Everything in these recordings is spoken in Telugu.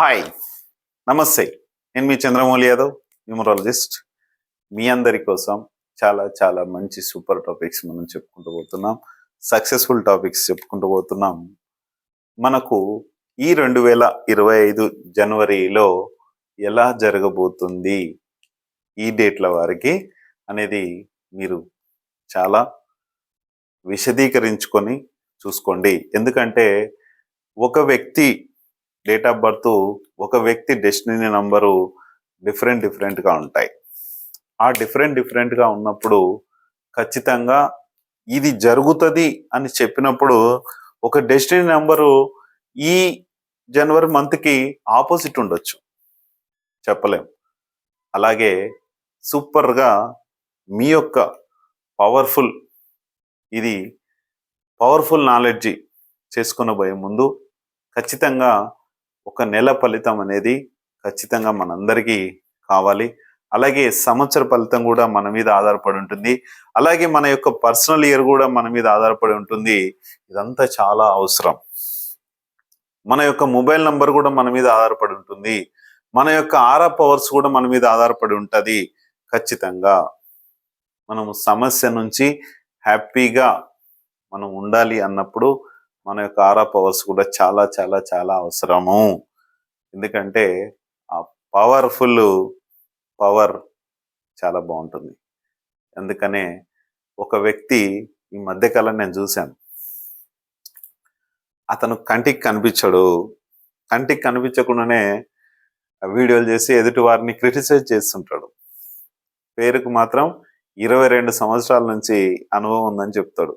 హాయ్, నమస్తే. నేను మీ చంద్రమౌళి యాదవ్, న్యూమరాలజిస్ట్. మీ అందరి కోసం చాలా చాలా మంచి సూపర్ టాపిక్స్ మనం చెప్పుకుంటూ పోతున్నాం. సక్సెస్ఫుల్ టాపిక్స్ చెప్పుకుంటూ పోతున్నాం. మనకు ఈ 2025 జనవరిలో ఎలా జరగబోతుంది ఈ డేట్ల వారికి అనేది మీరు చాలా విశదీకరించుకొని చూసుకోండి. ఎందుకంటే ఒక వ్యక్తి డేట్ ఆఫ్ బర్త్, ఒక వ్యక్తి డెస్టినీ నంబరు డిఫరెంట్గా ఉంటాయి. ఆ డిఫరెంట్గా ఉన్నప్పుడు ఖచ్చితంగా ఇది జరుగుతుంది అని చెప్పినప్పుడు ఒక డెస్టినీ నెంబరు ఈ జనవరి మంత్కి ఆపోజిట్ ఉండొచ్చు, చెప్పలేం. అలాగే సూపర్గా మీ యొక్క పవర్ఫుల్ నాలెడ్జి చేసుకుని పోయే ముందు ఖచ్చితంగా ఒక నెల ఫలితం అనేది ఖచ్చితంగా మనందరికీ కావాలి. అలాగే సంవత్సర ఫలితం కూడా మన మీద ఆధారపడి ఉంటుంది. అలాగే మన యొక్క పర్సనల్ ఇయర్ కూడా మన మీద ఆధారపడి ఉంటుంది. ఇదంతా చాలా అవసరం. మన యొక్క మొబైల్ నంబర్ కూడా మన మీద ఆధారపడి ఉంటుంది. మన యొక్క ఆరా పవర్స్ కూడా మన మీద ఆధారపడి ఉంటుంది. ఖచ్చితంగా మనము సమస్య నుంచి హ్యాపీగా మనం ఉండాలి అన్నప్పుడు మన యొక్క ఆరా పవర్స్ కూడా చాలా చాలా చాలా అవసరము. ఎందుకంటే ఆ పవర్ చాలా బాగుంటుంది. అందుకనే ఒక వ్యక్తి ఈ మధ్యకాలం నేను చూశాను, అతను కంటికి కనిపించకుండానే వీడియోలు చేసి ఎదుటి వారిని క్రిటిసైజ్ చేస్తుంటాడు. పేరుకు మాత్రం 22 సంవత్సరాల నుంచి అనుభవం ఉందని చెప్తాడు.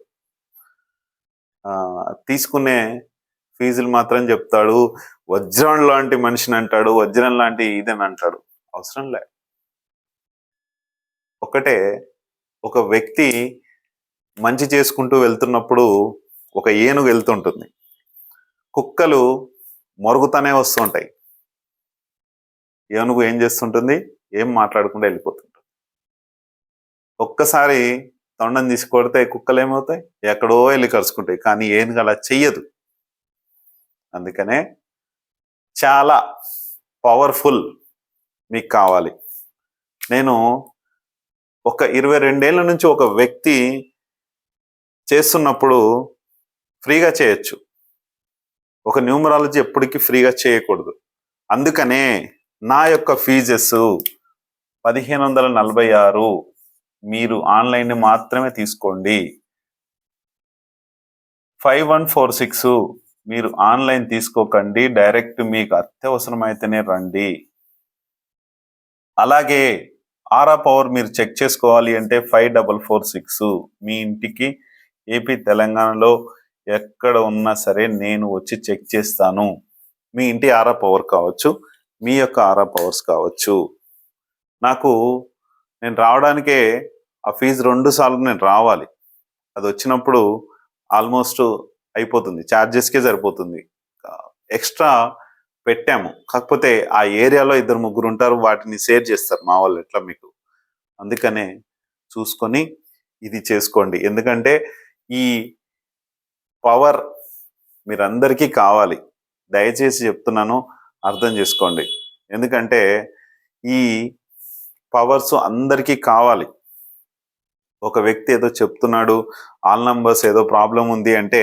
తీసుకునే ఫీజులు మాత్రం చెప్తాడు. వజ్రం లాంటి మనిషిని అంటాడు, వజ్రం లాంటి ఇదని అంటాడు. అవసరం లే. ఒకటే, ఒక వ్యక్తి మంచి చేసుకుంటూ వెళ్తున్నప్పుడు ఒక ఏనుగు వెళ్తుంటుంది. కుక్కలు మొరుగుతానే వస్తుంటాయి. ఏనుగు ఏం చేస్తుంటుంది? ఏం మాట్లాడకుండా వెళ్ళిపోతుంటుంది. ఒక్కసారి తొండం తీసి కొడితే కుక్కలు ఏమవుతాయి? ఎక్కడో వెళ్ళి కరుచుకుంటాయి. కానీ ఏనుగు అలా చెయ్యదు. అందుకనే చాలా పవర్ఫుల్ మీకు కావాలి. నేను ఒక 22 ఏళ్ళ నుంచి ఒక వ్యక్తి చేస్తున్నప్పుడు ఫ్రీగా చేయొచ్చు. ఒక న్యూమరాలజీ ఎప్పటికీ ఫ్రీగా చేయకూడదు. అందుకనే నా యొక్క ఫీజెస్ 1546. మీరు ఆన్లైన్ మాత్రమే తీసుకోండి. 5146 మీరు ఆన్లైన్ తీసుకోకండి. డైరెక్ట్ మీకు అత్యవసరమైతేనే రండి. అలాగే ఆరా పవర్ మీరు చెక్ చేసుకోవాలి అంటే 5446 మీ ఇంటికి ఏపీ తెలంగాణలో ఎక్కడ ఉన్నా సరే నేను వచ్చి చెక్ చేస్తాను. మీ ఇంటి ఆరా పవర్ కావచ్చు, మీ యొక్క ఆరా పవర్స్ కావచ్చు. నేను రావడానికే ఆ ఫీజు 2 సార్లు నేను రావాలి. అది వచ్చినప్పుడు ఆల్మోస్ట్ అయిపోతుంది, ఛార్జెస్కే సరిపోతుంది. ఎక్స్ట్రా పెట్టాము, కాకపోతే ఆ ఏరియాలో 2-3 ఉంటారు, వాటిని షేర్ చేస్తారు మా వాళ్ళు. ఎట్లా మీకు అందుకనే చూసుకొని ఇది చేసుకోండి. ఎందుకంటే ఈ పవర్ మీరందరికీ కావాలి. దయచేసి చెప్తున్నాను, అర్థం చేసుకోండి. ఎందుకంటే ఈ పవర్స్ అందరికీ కావాలి. ఒక వ్యక్తి ఏదో చెప్తున్నాడు, ఆల్ నంబర్స్ ఏదో ప్రాబ్లం ఉంది అంటే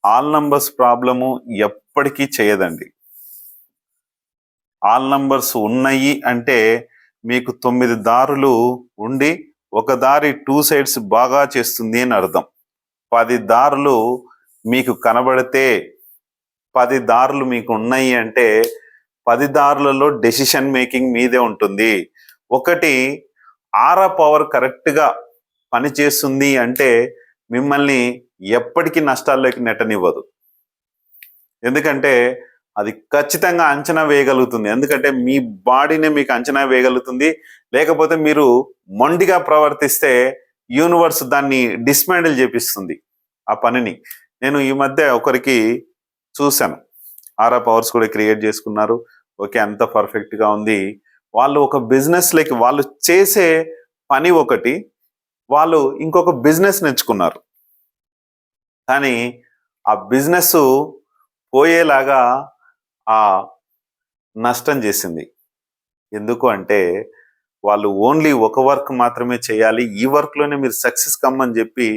ఆల్ నంబర్స్ ప్రాబ్లము ఎప్పటికీ చేయదండి. ఆల్ నంబర్స్ ఉన్నాయి అంటే మీకు 9 దారులు ఉండి ఒక దారి 2 సైడ్స్ బాగా చేస్తుంది అని అర్థం. 10 దారులు మీకు కనబడితే 10 దారులు మీకు ఉన్నాయి అంటే 10 దారులలో డెసిషన్ మేకింగ్ మీదే ఉంటుంది. ఒకటి ఆరా పవర్ కరెక్ట్గా పనిచేస్తుంది అంటే మిమ్మల్ని ఎప్పటికీ నష్టాల్లోకి నెట్టనివ్వదు. ఎందుకంటే అది ఖచ్చితంగా అంచనా వేయగలుగుతుంది. ఎందుకంటే మీ బాడీనే మీకు అంచనా వేయగలుగుతుంది. లేకపోతే మీరు మొండిగా ప్రవర్తిస్తే యూనివర్స్ దాన్ని డిస్మాండిల్ చేపిస్తుంది ఆ పనిని. నేను ఈ మధ్య ఒకరికి చూశాను, ఆరా పవర్స్ కూడా క్రియేట్ చేసుకున్నారు. ఓకే, అంత పర్ఫెక్ట్గా ఉంది. వాళ్ళు ఒక బిజినెస్లోకి, వాళ్ళు చేసే పని ఒకటి, వాళ్ళు ఇంకొక బిజినెస్ నేర్చుకున్నారు. కానీ ఆ బిజినెస్ పోయేలాగా ఆ నష్టం చేసింది. ఎందుకు అంటే వాళ్ళు ఓన్లీ ఒక వర్క్ మాత్రమే చేయాలి, ఈ వర్క్లోనే మీరు సక్సెస్ కమ్మని చెప్పి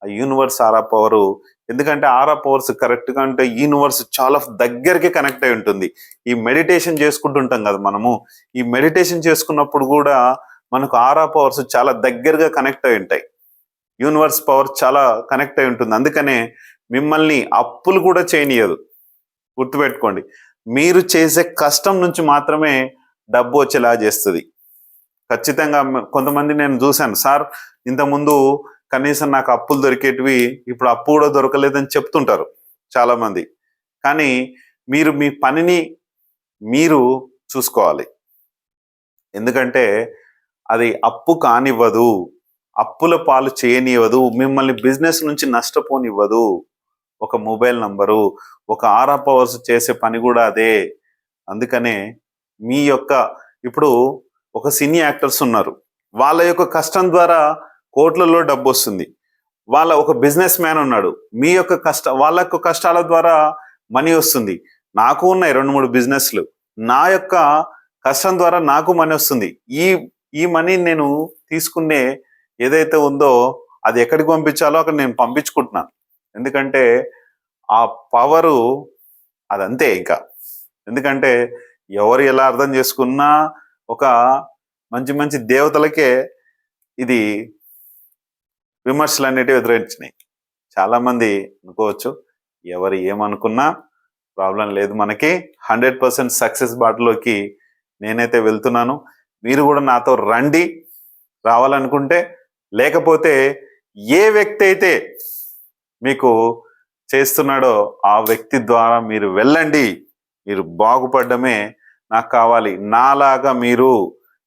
ఆ యూనివర్స్ ఆరా పవరు, ఎందుకంటే ఆరా పవర్స్ కరెక్ట్గా అంటే యూనివర్స్ చాలా దగ్గరికి కనెక్ట్ అయి ఉంటుంది. ఈ మెడిటేషన్ చేసుకుంటుంటాం కదా మనము, ఈ మెడిటేషన్ చేసుకున్నప్పుడు కూడా మనకు ఆరా పవర్స్ చాలా దగ్గరగా కనెక్ట్ అయి ఉంటాయి. యూనివర్స్ పవర్ చాలా కనెక్ట్ అయి ఉంటుంది. అందుకనే మిమ్మల్ని అప్పులు కూడా చేయనీయదు. గుర్తుపెట్టుకోండి, మీరు చేసే కష్టం నుంచి మాత్రమే డబ్బు వచ్చేలా చేస్తుంది. ఖచ్చితంగా కొంతమంది నేను చూశాను, సార్ ఇంతకుముందు కనీసం నాకు అప్పులు దొరికేటివి ఇప్పుడు అప్పు కూడా దొరకలేదని చెప్తుంటారు చాలా మంది. కానీ మీరు మీ పనిని మీరు చూసుకోవాలి. ఎందుకంటే అది అప్పు కానివ్వదు, అప్పుల పాలు చేయనివ్వదు, మిమ్మల్ని బిజినెస్ నుంచి నష్టపోనివ్వదు. ఒక మొబైల్ నంబరు, ఒక ఆరా పవర్స్ చేసే పని కూడా అదే. అందుకనే మీ యొక్క ఇప్పుడు ఒక సినీ యాక్టర్స్ ఉన్నారు, వాళ్ళ యొక్క కష్టం ద్వారా కోట్లలో డబ్బు వస్తుంది. వాళ్ళ ఒక బిజినెస్ మ్యాన్ ఉన్నాడు, మీ యొక్క వాళ్ళ యొక్క కష్టాల ద్వారా మనీ వస్తుంది. నాకు ఉన్నాయి 2-3 బిజినెస్లు, నా యొక్క కష్టం ద్వారా నాకు మనీ వస్తుంది. ఈ మనీ నేను తీసుకునే ఏదైతే ఉందో అది ఎక్కడికి పంపించాలో అక్కడ నేను పంపించుకుంటున్నాను. ఎందుకంటే ఆ పవరు అదంతే ఇంకా. ఎందుకంటే ఎవరు ఎలా అర్థం చేసుకున్నా ఒక మంచి మంచి దేవతలకే ఇది విమర్శలు అనేటివి ఎదురొచ్చినాయి. చాలా మంది అనుకోవచ్చు ఎవరు ఏమనుకున్నా ప్రాబ్లం లేదు, మనకి 100% సక్సెస్ బాటలోకి నేనైతే వెళ్తున్నాను. మీరు కూడా నాతో రండి రావాలనుకుంటే. లేకపోతే ఏ వ్యక్తి అయితే మీకు చేస్తున్నాడో ఆ వ్యక్తి ద్వారా మీరు వెళ్ళండి. మీరు బాగుపడమే నాకు కావాలి. నాలాగా మీరు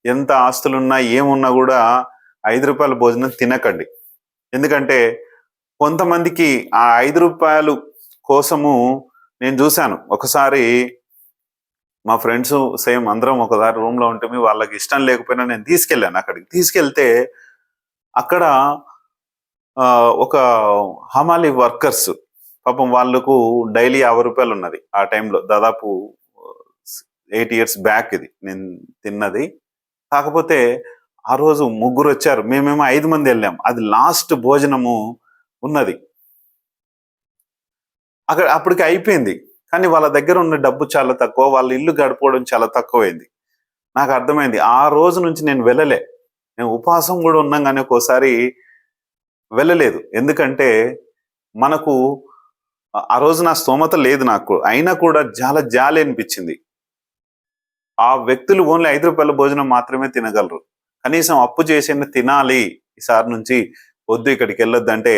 ఎంత ఆస్తులున్నా ఏమున్నా కూడా 5 రూపాయల భోజనం తినకండి. ఎందుకంటే కొంతమందికి ఆ 5 రూపాయలు కోసము నేను చూశాను. ఒకసారి మా ఫ్రెండ్స్ సేమ్ అందరం ఒకసారి రూమ్లో ఉంటే వాళ్ళకి ఇష్టం లేకపోయినా నేను తీసుకెళ్ళాను. అక్కడికి తీసుకెళ్తే అక్కడ ఒక హమాలి వర్కర్స్ పాపం వాళ్ళకు డైలీ 50 రూపాయలు ఉన్నది ఆ టైంలో. దాదాపు 8 years బ్యాక్ ఇది నేను తిన్నది. కాకపోతే ఆ రోజు 3 వచ్చారు, మేమేమో 5 మంది వెళ్ళాం. అది లాస్ట్ భోజనము ఉన్నది అక్కడ, అప్పటికి అయిపోయింది. కానీ వాళ్ళ దగ్గర ఉన్న డబ్బు చాలా తక్కువ, వాళ్ళ ఇల్లు గడిపోవడం చాలా తక్కువైంది. నాకు అర్థమైంది. ఆ రోజు నుంచి నేను వెళ్ళలే. నేను ఉపవాసం కూడా ఉన్నాం కానీ ఒక్కోసారి వెళ్ళలేదు. ఎందుకంటే మనకు ఆ రోజు నా స్తోమత లేదు నాకు, అయినా కూడా చాలా జాలి అనిపించింది. ఆ వ్యక్తులు ఓన్లీ 5 రూపాయల భోజనం మాత్రమే తినగలరు. కనీసం అప్పు చేసిన తినాలి, ఈసారి నుంచి వద్దు ఇక్కడికి వెళ్ళొద్దు అంటే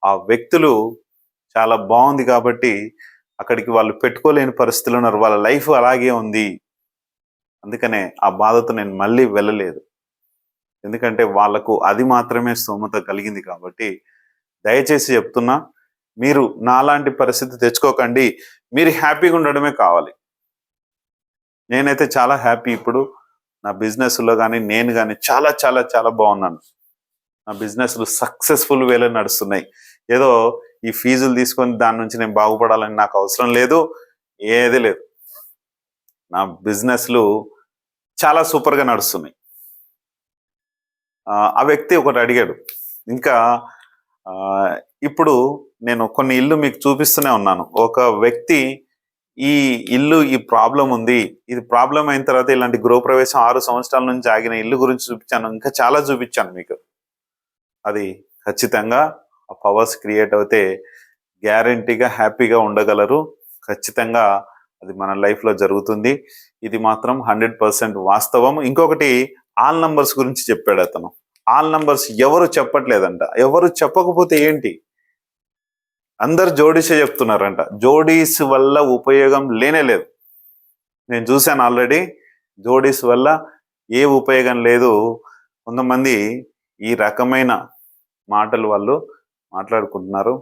ఆ వ్యక్తులు చాలా బాగుంది కాబట్టి అక్కడికి వాళ్ళు పెట్టుకోలేని పరిస్థితులు ఉన్నారు. వాళ్ళ లైఫ్ అలాగే ఉంది. అందుకనే ఆ బాధతో నేను మళ్ళీ వెళ్ళలేదు. ఎందుకంటే వాళ్ళకు అది మాత్రమే స్తోమత కలిగింది కాబట్టి. దయచేసి చెప్తున్నా, మీరు నాలాంటి పరిస్థితి తెచ్చుకోకండి. మీరు హ్యాపీగా ఉండడమే కావాలి. నేనైతే చాలా హ్యాపీ. ఇప్పుడు నా బిజినెస్లో కానీ నేను కానీ చాలా చాలా చాలా బాగున్నాను. నా బిజినెస్లు సక్సెస్ఫుల్ వేలో నడుస్తున్నాయి. ఏదో ఈ ఫీజులు తీసుకొని దాని నుంచి నేను బాగుపడాలని నాకు అవసరం లేదు, ఏది లేదు. నా బిజినెస్లు చాలా సూపర్గా నడుస్తున్నాయి. ఆ వ్యక్తి ఒకటి అడిగాడు, ఇంకా ఇప్పుడు నేను కొన్ని ఇల్లు మీకు చూపిస్తూనే ఉన్నాను. ఒక వ్యక్తి ఈ ఇల్లు ఈ ప్రాబ్లం ఉంది, ఇది ప్రాబ్లం అయిన తర్వాత ఇలాంటి గృహప్రవేశం 6 సంవత్సరాల నుంచి ఆగిన ఇల్లు గురించి చూపించాను, ఇంకా చాలా చూపించాను మీకు. అది ఖచ్చితంగా ఆ పవర్స్ క్రియేట్ అవుతే గ్యారంటీగా హ్యాపీగా ఉండగలరు. ఖచ్చితంగా అది మన లైఫ్లో జరుగుతుంది. ఇది మాత్రం 100% వాస్తవం. ఇంకొకటి ఆల్ నంబర్స్ గురించి చెప్పాడు అతను. ఆల్ నంబర్స్ ఎవరు చెప్పట్లేదంట. ఎవరు చెప్పకపోతే ఏంటి, అందరు జోడీసే చెప్తున్నారంట. జోడీస్ వల్ల ఉపయోగం లేనే లేదు. నేను చూశాను ఆల్రెడీ, జోడీస్ వల్ల ఏ ఉపయోగం లేదు. కొంతమంది ఈ రకమైన మాటలు వాళ్ళు మాట్లాడుకుంటున్నారు.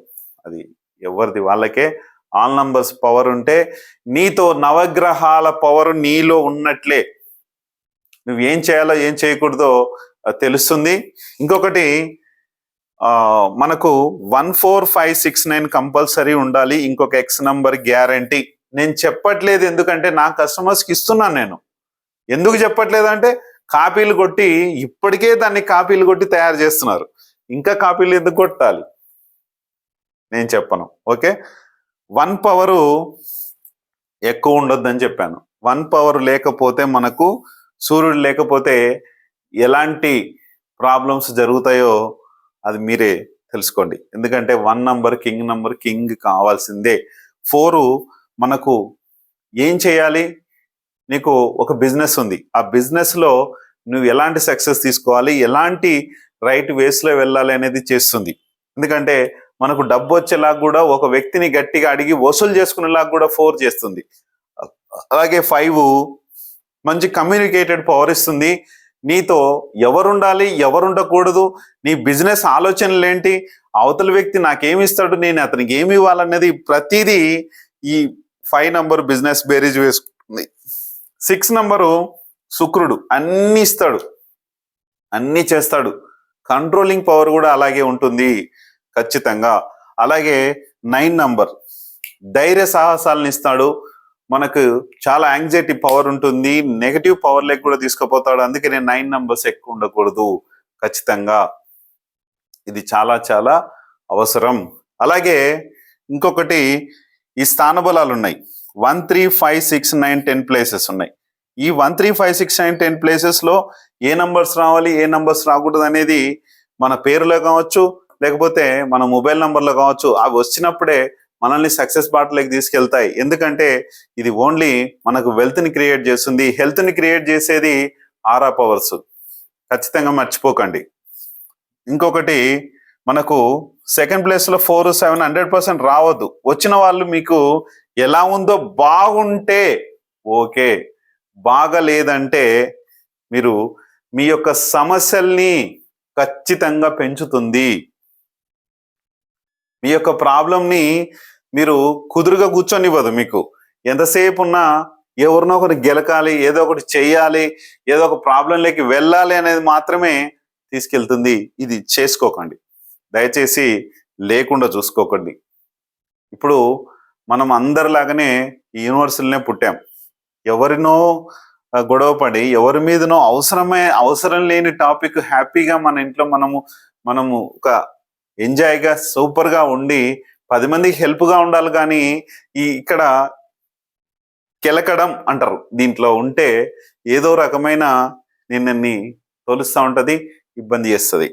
అది ఎవరిది వాళ్ళకే. ఆల్ నంబర్స్ పవర్ ఉంటే నీతో నవగ్రహాల పవర్ నీలో ఉన్నట్లే. నువ్వేం చేయాలో ఏం చేయకూడదో తెలుస్తుంది. ఇంకొకటి మనకు 14569 కంపల్సరీ ఉండాలి. ఇంకొక ఎక్స్ నంబర్ గ్యారంటీ. నేను చెప్పట్లేదు, ఎందుకంటే నా కస్టమర్స్కి ఇస్తున్నాను. నేను ఎందుకు చెప్పట్లేదు అంటే కాపీలు కొట్టి, ఇప్పటికే దాన్ని కాపీలు కొట్టి తయారు చేస్తున్నారు, ఇంకా కాపీలు ఎందుకు కొట్టాలి? నేను చెప్పను. ఓకే, 1 పవరు ఎక్కువ ఉండొద్దని చెప్పాను. 1 పవర్ లేకపోతే, మనకు సూర్యుడు లేకపోతే ఎలాంటి ప్రాబ్లమ్స్ జరుగుతాయో అది మీరే తెలుసుకోండి. ఎందుకంటే 1 నంబర్ కింగ్ కావాల్సిందే. 4 మనకు ఏం చేయాలి? నీకు ఒక బిజినెస్ ఉంది, ఆ బిజినెస్లో నువ్వు ఎలాంటి సక్సెస్ తీసుకోవాలి, ఎలాంటి రైట్ వేస్లో వెళ్ళాలి అనేది చేస్తుంది. ఎందుకంటే మనకు డబ్బు వచ్చేలాగా కూడా, ఒక వ్యక్తిని గట్టిగా అడిగి వసూలు చేసుకునేలాగా కూడా 4 చేస్తుంది. అలాగే 5 మంచి కమ్యూనికేటెడ్ పవర్ ఇస్తుంది. నీతో ఎవరుండాలి, ఎవరుండకూడదు, నీ బిజినెస్ ఆలోచనలు ఏంటి, అవతల వ్యక్తి నాకేమిస్తాడు, నేను అతనికి ఏమి ఇవ్వాలన్నది ప్రతిదీ ఈ 5 నంబర్ బిజినెస్ బేరీజ్ వేసుకుంది. 6 నంబరు శుక్రుడు అన్ని ఇస్తాడు, అన్ని చేస్తాడు. కంట్రోలింగ్ పవర్ కూడా అలాగే ఉంటుంది ఖచ్చితంగా. అలాగే 9 నంబర్ ధైర్య సాహసాలను ఇస్తాడు. మనకు చాలా యాంగ్జైటీ పవర్ ఉంటుంది, నెగటివ్ పవర్ లెక్క కూడా తీసుకుపోతాడు. అందుకనే 9 నంబర్స్ ఎక్కువ ఉండకూడదు ఖచ్చితంగా. ఇది చాలా చాలా అవసరం. అలాగే ఇంకొకటి, ఈ స్థాన బలాలు ఉన్నాయి. 1 3 5 6 9 10 ప్లేసెస్ ఉన్నాయి. ఈ 1 3 5 6 9 10 ప్లేసెస్ లో ఏ నంబర్స్ రావాలి, ఏ నంబర్స్ రాకూడదు అనేది మన పేరులో కావచ్చు, లేకపోతే మన మొబైల్ నంబర్లో కావచ్చు. అవి వచ్చినప్పుడే మనల్ని సక్సెస్ బాటలోకి తీసుకెళ్తాయి. ఎందుకంటే ఇది ఓన్లీ మనకు వెల్త్ ని క్రియేట్ చేస్తుంది. హెల్త్ ని క్రియేట్ చేసేది ఆరా పవర్స్, ఖచ్చితంగా మర్చిపోకండి. ఇంకొకటి, మనకు సెకండ్ ప్లేస్ లో 4 7 100% రావద్దు. వచ్చిన వాళ్ళు మీకు ఎలా ఉందో బాగుంటే ఓకే, బాగలేదంటే మీరు మీ యొక్క సమస్యల్ని ఖచ్చితంగా పెంచుతుంది. మీ యొక్క ప్రాబ్లంని మీరు కుదురుగా కూర్చొనివ్వదు. మీకు ఎంతసేపు ఉన్నా ఎవరినో ఒకటి గెలకాలి, ఏదో ఒకటి చెయ్యాలి, ఏదో ఒక ప్రాబ్లంలోకి వెళ్ళాలి అనేది మాత్రమే తీసుకెళ్తుంది. ఇది చేసుకోకండి దయచేసి, లేకుండా చూసుకోకండి. ఇప్పుడు మనం అందరిలాగానే ఈ యూనివర్సిటీలోనే పుట్టాం. ఎవరినో గొడవపడి, ఎవరి మీదనో అవసరం లేని టాపిక్ హ్యాపీగా మన ఇంట్లో మనము ఒక ఎంజాయ్గా సూపర్గా ఉండి 10 మందికి హెల్ప్గా ఉండాలి. కానీ ఇక్కడ కెలకడం అంటారు, దీంట్లో ఉంటే ఏదో రకమైన నిన్నని తోలుస్తూ ఉంటుంది, ఇబ్బంది చేస్తుంది.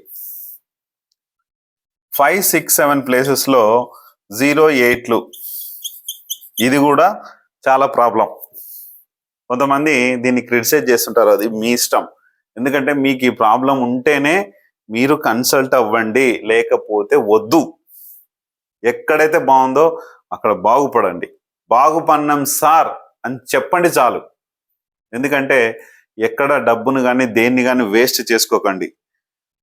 5 6 7 ప్లేసెస్లో 0 8లు, ఇది కూడా చాలా ప్రాబ్లం. కొంతమంది దీన్ని క్రిటిసైజ్ చేస్తుంటారు, అది మీ ఇష్టం. ఎందుకంటే మీకు ఈ ప్రాబ్లం ఉంటేనే మీరు కన్సల్ట్ అవ్వండి, లేకపోతే వద్దు. ఎక్కడైతే బాగుందో అక్కడ బాగుపడండి. బాగుపడినాం సార్ అని చెప్పండి చాలు. ఎందుకంటే ఎక్కడ డబ్బును కానీ దేన్ని కానీ వేస్ట్ చేసుకోకండి.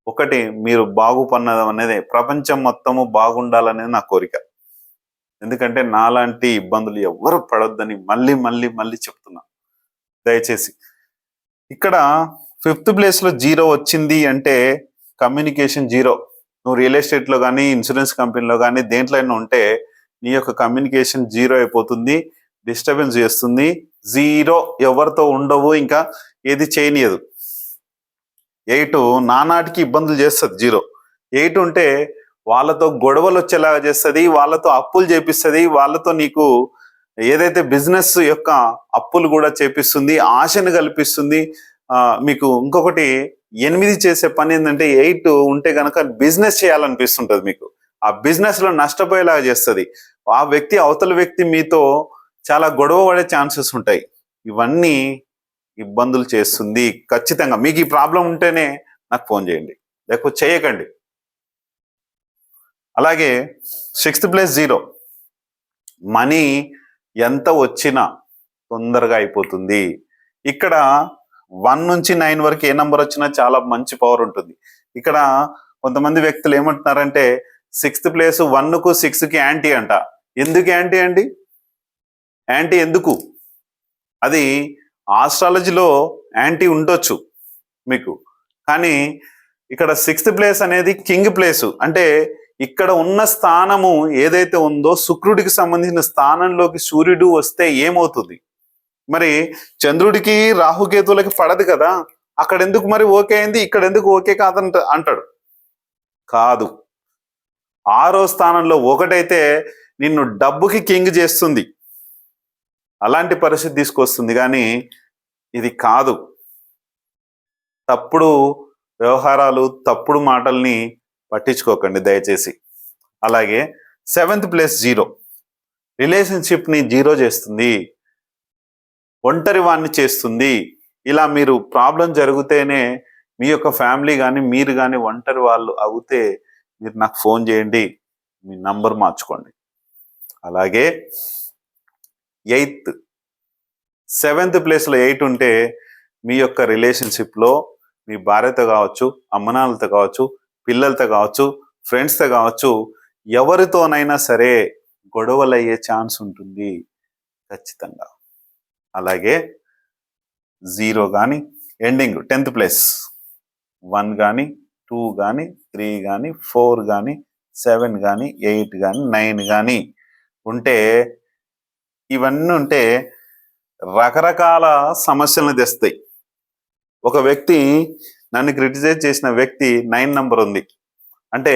ఒకటి, మీరు బాగుపడినది అనేది, ప్రపంచం మొత్తము బాగుండాలనేది నా కోరిక. ఎందుకంటే నాలాంటి ఇబ్బందులు ఎవరు పడొద్దని మళ్ళీ మళ్ళీ మళ్ళీ చెప్తున్నా దయచేసి. ఇక్కడ 5th ప్లేస్లో 0 వచ్చింది అంటే కమ్యూనికేషన్ 0. నువ్వు రియల్ ఎస్టేట్లో కానీ, ఇన్సూరెన్స్ కంపెనీలో కానీ, దేంట్లో అయినా ఉంటే నీ యొక్క కమ్యూనికేషన్ 0 అయిపోతుంది, డిస్టర్బెన్స్ చేస్తుంది. 0 ఎవరితో ఉండవు, ఇంకా ఏది చేయనియదు. 8 నానాటికి ఇబ్బందులు చేస్తుంది. 0 8 ఉంటే వాళ్ళతో గొడవలు వచ్చేలాగా చేస్తుంది, వాళ్ళతో అప్పులు చేపిస్తుంది, వాళ్ళతో నీకు ఏదైతే బిజినెస్ యొక్క అప్పులు కూడా చేపిస్తుంది, ఆశను కల్పిస్తుంది. మీకు ఇంకొకటి 8 చేసే పని ఏంటంటే, 8 ఉంటే కనుక బిజినెస్ చేయాలనిపిస్తుంటుంది మీకు. ఆ బిజినెస్ లో నష్టపోయేలాగా చేస్తుంది. ఆ వ్యక్తి, అవతల వ్యక్తి మీతో చాలా గొడవ పడే ఛాన్సెస్ ఉంటాయి. ఇవన్నీ ఇబ్బందులు చేస్తుంది. ఖచ్చితంగా మీకు ఈ ప్రాబ్లం ఉంటేనే నాకు ఫోన్ చేయండి, లేకపోతే చేయకండి. అలాగే 6th ప్లేస్ 0, మనీ ఎంత వచ్చినా తొందరగా అయిపోతుంది. ఇక్కడ 1 నుంచి 9 వరకు ఏ నంబర్ వచ్చినా చాలా మంచి పవర్ ఉంటుంది. ఇక్కడ కొంతమంది వ్యక్తులు ఏమంటున్నారంటే 6th ప్లేస్ 1కు 6కి యాంటీ అంట. ఎందుకు యాంటీ అండి? యాంటీ ఎందుకు? అది ఆస్ట్రాలజీలో యాంటీ ఉండొచ్చు మీకు, కానీ ఇక్కడ 6th ప్లేస్ అనేది కింగ్ ప్లేసు. అంటే ఇక్కడ ఉన్న స్థానము ఏదైతే ఉందో శుక్రుడికి సంబంధించిన స్థానంలోకి సూర్యుడు వస్తే ఏమవుతుంది? మరి చంద్రుడికి రాహుకేతువులకి పడదు కదా, అక్కడ ఎందుకు మరి ఓకే అయింది, ఇక్కడ ఎందుకు ఓకే కాదంట అంటాడు. కాదు, 6వ స్థానంలో ఒకటైతే నిన్ను డబ్బుకి కింగ్ చేస్తుంది, అలాంటి పరిస్థితి తీసుకొస్తుంది. కానీ ఇది కాదు. తప్పుడు వ్యవహారాలు, తప్పుడు మాటల్ని పట్టించుకోకండి దయచేసి. అలాగే 7th ప్లేస్ 0, రిలేషన్షిప్ని 0 చేస్తుంది, ఒంటరి వాణ్ణి చేస్తుంది. ఇలా మీరు ప్రాబ్లం జరిగితేనే మీ యొక్క ఫ్యామిలీ కానీ మీరు కానీ ఒంటరి వాళ్ళు అవుతే మీరు నాకు ఫోన్ చేయండి, మీ నంబర్ మార్చుకోండి. అలాగే 8th 7th ప్లేస్లో 8 ఉంటే మీ యొక్క రిలేషన్షిప్లో మీ భార్యతో కావచ్చు, అమ్మనాన్నలతో కావచ్చు, పిల్లలతో కావచ్చు, ఫ్రెండ్స్తో కావచ్చు, ఎవరితోనైనా సరే గొడవలు అయ్యే ఛాన్స్ ఉంటుంది ఖచ్చితంగా. అలాగే 0 కానీ ఎండింగ్ 10th ప్లేస్ 1 కానీ 2 కానీ 3 కానీ 4 కానీ 7 కానీ 8 కానీ 9 కానీ ఉంటే, ఇవన్నీ ఉంటే రకరకాల సమస్యలను తెస్తాయి. ఒక వ్యక్తి నన్ను క్రిటిసైజ్ చేసిన వ్యక్తి 9 నంబర్ ఉంది అంటే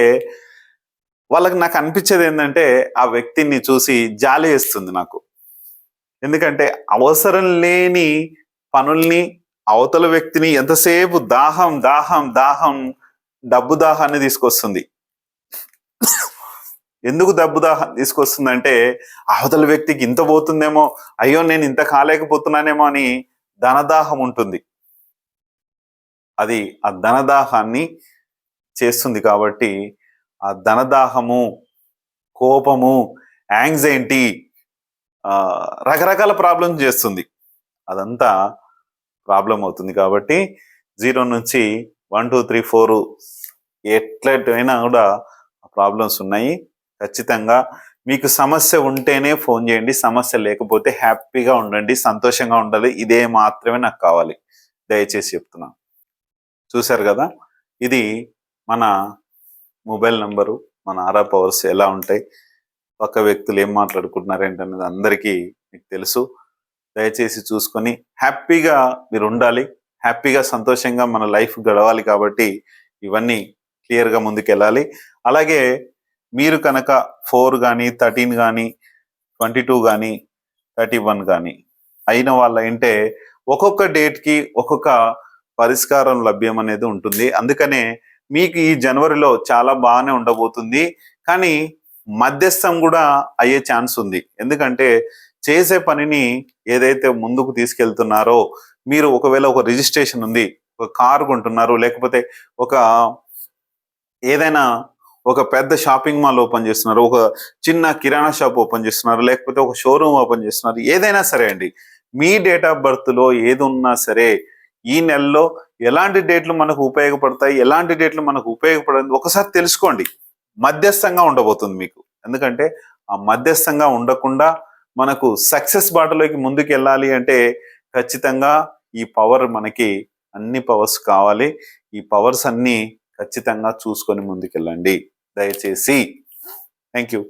వాళ్ళకి నాకు అనిపించేది ఏంటంటే ఆ వ్యక్తిని చూసి జాలి వేస్తుంది నాకు. ఎందుకంటే అవసరం లేని పనుల్ని, అవతల వ్యక్తిని ఎంతసేపు దాహం దాహం దాహం డబ్బు దాహాన్ని తీసుకొస్తుంది. ఎందుకు డబ్బు దాహం తీసుకొస్తుందంటే అవతల వ్యక్తికి ఇంత పోతుందేమో, అయ్యో నేను ఇంత కాలేకపోతున్నానేమో అని ధనదాహం ఉంటుంది. అది ఆ ధనదాహాన్ని చేస్తుంది. కాబట్టి ఆ ధనదాహము, కోపము, యాంగ్జైటీ, రకరకాల ప్రాబ్లమ్స్ చేస్తుంది. అదంతా ప్రాబ్లం అవుతుంది. కాబట్టి 0 నుంచి 1 2 3 4 ఎట్లయినా కూడా ప్రాబ్లమ్స్ ఉన్నాయి. ఖచ్చితంగా మీకు సమస్య ఉంటేనే ఫోన్ చేయండి, సమస్య లేకపోతే హ్యాపీగా ఉండండి, సంతోషంగా ఉండాలి. ఇదే మాత్రమే నాకు కావాలి, దయచేసి చెప్తున్నాను. చూశారు కదా, ఇది మన మొబైల్ నంబరు, మన ఆరా పవర్స్ ఎలా ఉంటాయి, పక్క వ్యక్తులు ఏం మాట్లాడుకుంటున్నారు ఏంటనేది అందరికీ మీకు తెలుసు. దయచేసి చూసుకొని హ్యాపీగా మీరు ఉండాలి, హ్యాపీగా సంతోషంగా మన లైఫ్ గడవాలి. కాబట్టి ఇవన్నీ క్లియర్గా ముందుకు వెళ్ళాలి. అలాగే మీరు కనుక 4 కానీ 13 కానీ 22 కానీ 31 కానీ అయిన వాళ్ళ అంటే ఒక్కొక్క డేట్కి ఒక్కొక్క పరిష్కారం లభ్యం అనేది ఉంటుంది. అందుకనే మీకు ఈ జనవరిలో చాలా బాగానే ఉండబోతుంది. కానీ మధ్యస్థం కూడా అయ్యే ఛాన్స్ ఉంది. ఎందుకంటే చేసే పనిని ఏదైతే ముందుకు తీసుకెళ్తున్నారో, మీరు ఒకవేళ ఒక రిజిస్ట్రేషన్ ఉంది, ఒక కారు కొంటున్నారు, లేకపోతే ఏదైనా ఒక పెద్ద షాపింగ్ మాల్ ఓపెన్ చేస్తున్నారు, ఒక చిన్న కిరాణా షాప్ ఓపెన్ చేస్తున్నారు, లేకపోతే ఒక షోరూమ్ ఓపెన్ చేస్తున్నారు, ఏదైనా సరే అండి, మీ డేట్ ఆఫ్ బర్త్లో ఏది ఉన్నా సరే ఈ నెలలో ఎలాంటి డేట్లు మనకు ఉపయోగపడతాయి, ఎలాంటి డేట్లు మనకు ఉపయోగపడదు ఒకసారి తెలుసుకోండి. మధ్యస్థంగా ఉండబోతుంది మీకు. ఎందుకంటే ఆ మధ్యస్థంగా ఉండకుండా మనకు సక్సెస్ బాటలోకి ముందుకు వెళ్ళాలి అంటే ఖచ్చితంగా ఈ పవర్, మనకి అన్ని పవర్స్ కావాలి. ఈ పవర్స్ అన్ని ఖచ్చితంగా చూసుకొని ముందుకెళ్ళండి దయచేసి. Thank you.